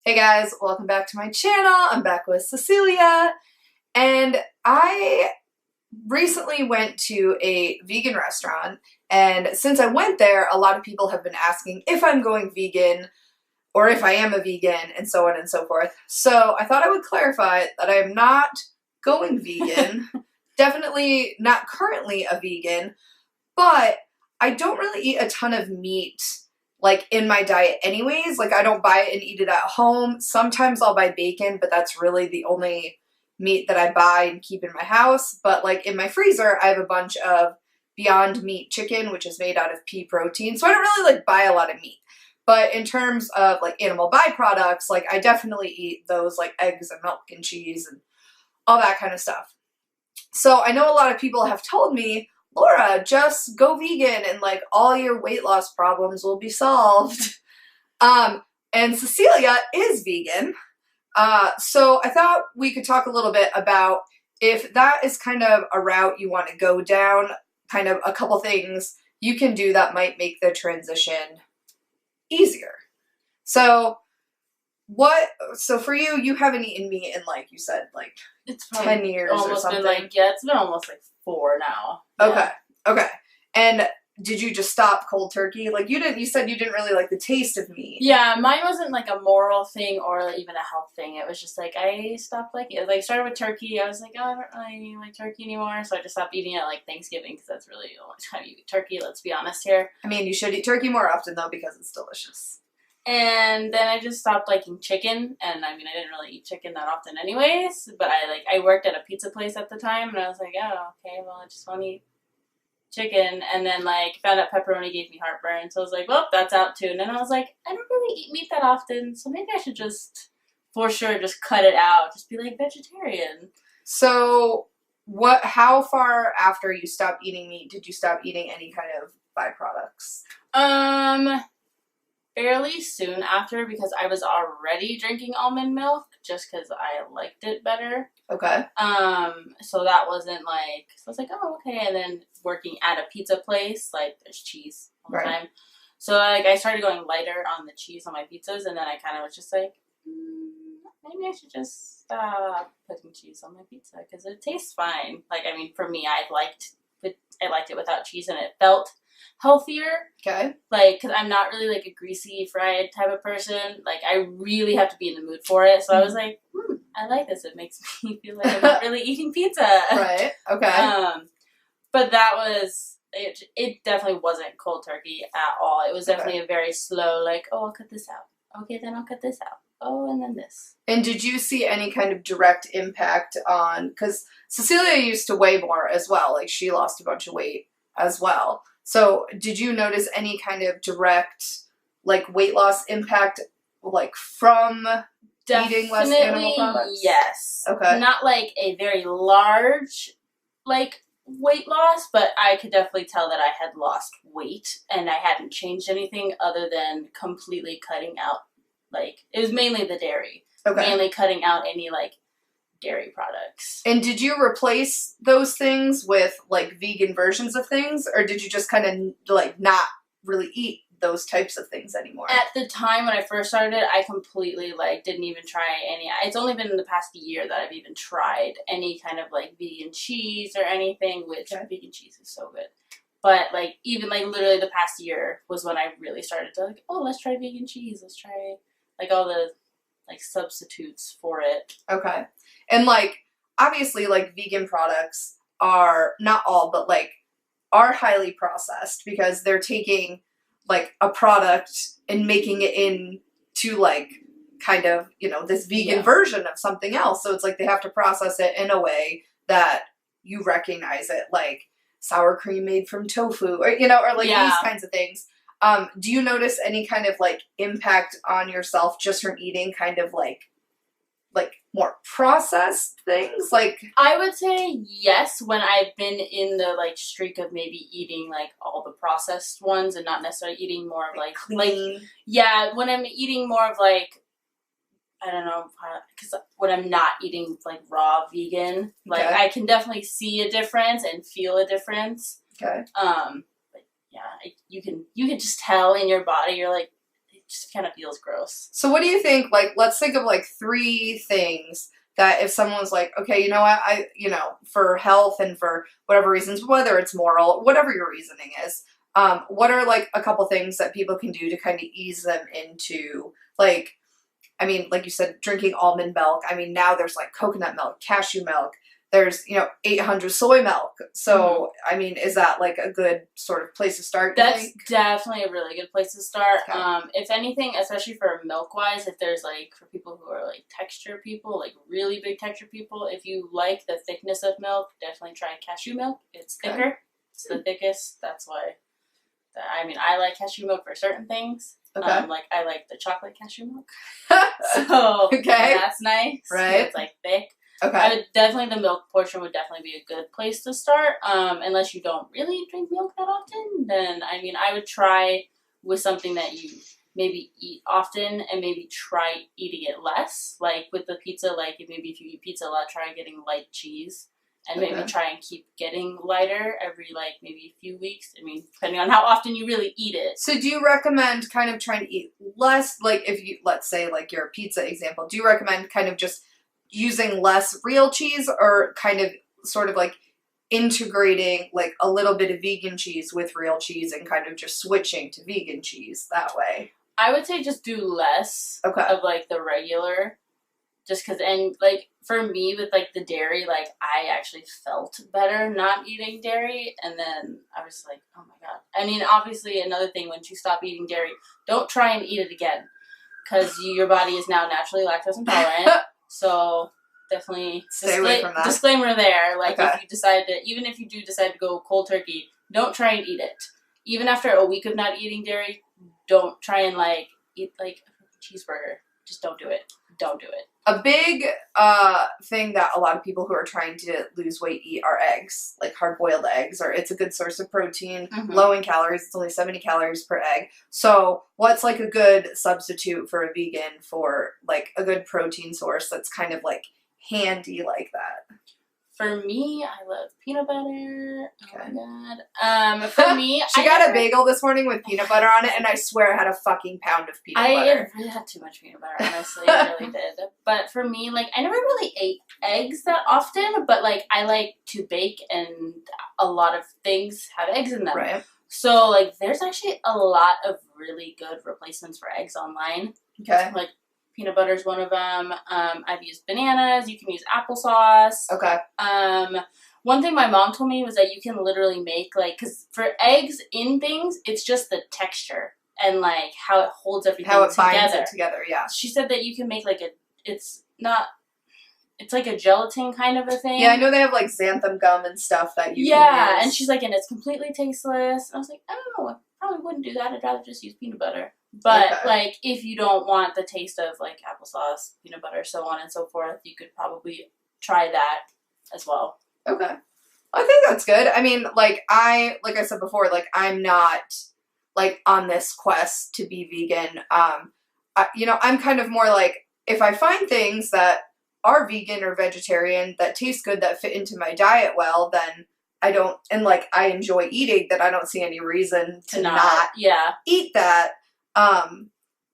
Hey guys, welcome back to my channel. I'm back with Cecilia, and I recently went to a vegan restaurant, and since I went there, a lot of people have been asking if I'm going vegan or if I am a vegan and so on and so forth. So I thought I would clarify that I am not going vegan, definitely not currently a vegan, but I don't really eat a ton of meat like in my diet anyways. Like I don't buy it and eat it at home. Sometimes I'll buy bacon, but that's really the only meat that I buy and keep in my house. But like in my freezer, I have a bunch of Beyond Meat chicken, which is made out of pea protein. So I don't really like buy a lot of meat. But in terms of like animal byproducts, like I definitely eat those like eggs and milk and cheese and all that kind of stuff. So I know a lot of people have told me, Laura, just go vegan and like all your weight loss problems will be solved. And Cecilia is vegan. So I thought we could talk a little bit about if that is kind of a route you want to go down, kind of a couple things you can do that might make the transition easier. So for you, you haven't eaten meat in like you said, like it's 10 years or something. It's been almost like 4 now. Yeah. Okay. And did you just stop cold turkey? Like you said you didn't really like the taste of meat. Yeah, mine wasn't like a moral thing or like even a health thing. It was just like I stopped liking it. Like started with turkey. I was like, oh, I don't really like turkey anymore. So I just stopped eating it at like Thanksgiving because that's really the only time you eat turkey. Let's be honest here. I mean, you should eat turkey more often though because it's delicious. And then I just stopped liking chicken, and I mean I didn't really eat chicken that often anyways, but I worked at a pizza place at the time, and I was like, oh, okay, well I just want to eat chicken, and then like found out pepperoni gave me heartburn, so I was like, well, that's out too. And then I was like, I don't really eat meat that often, so maybe I should just for sure just cut it out, just be like vegetarian. So how far after you stopped eating meat did you stop eating any kind of byproducts? Fairly soon after, because I was already drinking almond milk just because I liked it better. Okay. So that wasn't like, so I was like, oh, okay. And then working at a pizza place, like there's cheese all the time. So like I started going lighter on the cheese on my pizzas, and then I kind of was just like, maybe I should just stop putting cheese on my pizza because it tastes fine. Like, I mean, for me, I liked it without cheese, and it felt healthier. Okay. Like, because I'm not really like a greasy fried type of person. Like, I really have to be in the mood for it. So I was like, I like this. It makes me feel like I'm not really eating pizza. Right. Okay. But that was it. It definitely wasn't cold turkey at all. It was definitely a very slow, like, oh, I'll cut this out. Okay, then I'll cut this out. Oh, and then this. And did you see any kind of direct impact on, because Cecilia used to weigh more as well. Like, she lost a bunch of weight as well. So did you notice any kind of direct, like, weight loss impact, like, from eating less animal products? Yes. Okay. Not, like, a very large, like, weight loss, but I could definitely tell that I had lost weight, and I hadn't changed anything other than completely cutting out, like, it was mainly the dairy. Okay. Mainly cutting out any, like, dairy products. And did you replace those things with like vegan versions of things, or did you just kind of like not really eat those types of things anymore? At the time when I first started, I completely like didn't even try any. It's only been in the past year that I've even tried any kind of like vegan cheese or anything, which vegan cheese is so good. But like even like literally the past year was when I really started to like, oh, let's try vegan cheese. Let's try like all the like substitutes for it. Okay. And like obviously like vegan products are not all, but like are highly processed because they're taking like a product and making it into like kind of, you know, this vegan version of something else. So it's like they have to process it in a way that you recognize it, like sour cream made from tofu or, you know, or like these kinds of things. Do you notice any kind of like impact on yourself just from eating kind of like more processed things? Like I would say yes, when I've been in the like streak of maybe eating like all the processed ones and not necessarily eating more of like clean. When I'm eating more of like, I don't know, because when I'm not eating like raw vegan, like I can definitely see a difference and feel a difference. Okay. But yeah, you can just tell in your body. You're like, just kind of feels gross. So what do you think, like, let's think of, like, 3 things that if someone was like, okay, you know what, for health and for whatever reasons, whether it's moral, whatever your reasoning is, what are, like, a couple things that people can do to kind of ease them into, like, I mean, like you said, drinking almond milk. I mean, now there's, like, coconut milk, cashew milk. There's, 800 soy milk. So, I mean, is that, like, a good sort of place to start, That's definitely a really good place to start. Okay. If anything, especially for milk-wise, if there's, like, for people who are, like, texture people, like, really big texture people, if you like the thickness of milk, definitely try cashew milk. It's thicker. Okay. It's the thickest. That's why. I like cashew milk for certain things. Okay. Like, I like the chocolate cashew milk. So, that's nice. Right. It's, like, thick. Okay. I would definitely, the milk portion would definitely be a good place to start. Unless you don't really drink milk that often, then, I would try with something that you maybe eat often and maybe try eating it less. Like, with the pizza, like, maybe if you eat pizza a lot, try getting light cheese. And maybe try and keep getting lighter every, like, maybe a few weeks. Depending on how often you really eat it. So do you recommend kind of trying to eat less? Like, if you, let's say, like, your pizza example, do you recommend kind of just using less real cheese, or kind of sort of, like, integrating, like, a little bit of vegan cheese with real cheese and kind of just switching to vegan cheese that way? I would say just do less of, like, the regular. Just because, and, like, for me, with, like, the dairy, like, I actually felt better not eating dairy, and then I was like, oh my god. Obviously, another thing, once you stop eating dairy, don't try and eat it again, because your body is now naturally lactose intolerant, so definitely stay away from that. Disclaimer there, like, if you decide to, even if you do decide to go cold turkey, don't try and eat it. Even after a week of not eating dairy, don't try and, like, eat, like, a cheeseburger. Just don't do it. Don't do it. A big thing that a lot of people who are trying to lose weight eat are eggs, like hard-boiled eggs, or it's a good source of protein, low in calories. It's only 70 calories per egg. So what's, like, a good substitute for a vegan for, like, a good protein source that's kind of, like, handy like that? For me, I love peanut butter. Okay. Oh my god. For me, she got a bagel this morning with peanut butter on it, and I swear I had a fucking pound of peanut butter. I really had too much peanut butter, honestly. I really did. But for me, like, I never really ate eggs that often, but, like, I like to bake, and a lot of things have eggs in them. Right. So, like, there's actually a lot of really good replacements for eggs online. Okay. Like, peanut butter is one of them. I've used bananas. You can use applesauce. Okay. One thing my mom told me was that you can literally make, like, because for eggs in things, it's just the texture and, like, how it holds everything together. How it binds it together, yeah. She said that you can make, like, it's like a gelatin kind of a thing. Yeah, I know they have, like, xanthan gum and stuff that you can use. Yeah, and she's like, and it's completely tasteless. And I was like, oh, I probably wouldn't do that. I'd rather just use peanut butter. But, like, if you don't want the taste of, like, applesauce, peanut butter, so on and so forth, you could probably try that as well. Okay. I think that's good. I mean, like I said before, like, I'm not, like, on this quest to be vegan. I'm kind of more like, if I find things that are vegan or vegetarian that taste good, that fit into my diet well, then I don't, and, like, I enjoy eating, that I don't see any reason to not eat that.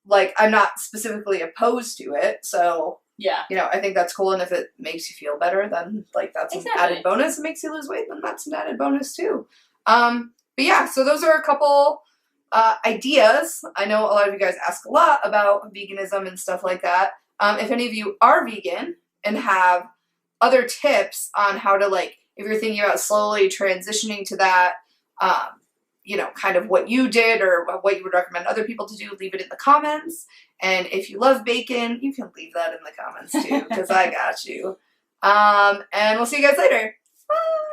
Like, I'm not specifically opposed to it, so, I think that's cool, and if it makes you feel better, then, like, that's an added bonus. It makes you lose weight, then that's an added bonus, too. But yeah, so those are a couple ideas. I know a lot of you guys ask a lot about veganism and stuff like that. If any of you are vegan and have other tips on how to, like, if you're thinking about slowly transitioning to that, kind of what you did or what you would recommend other people to do, leave it in the comments. And if you love bacon, you can leave that in the comments too, because I got you. And we'll see you guys later. Bye!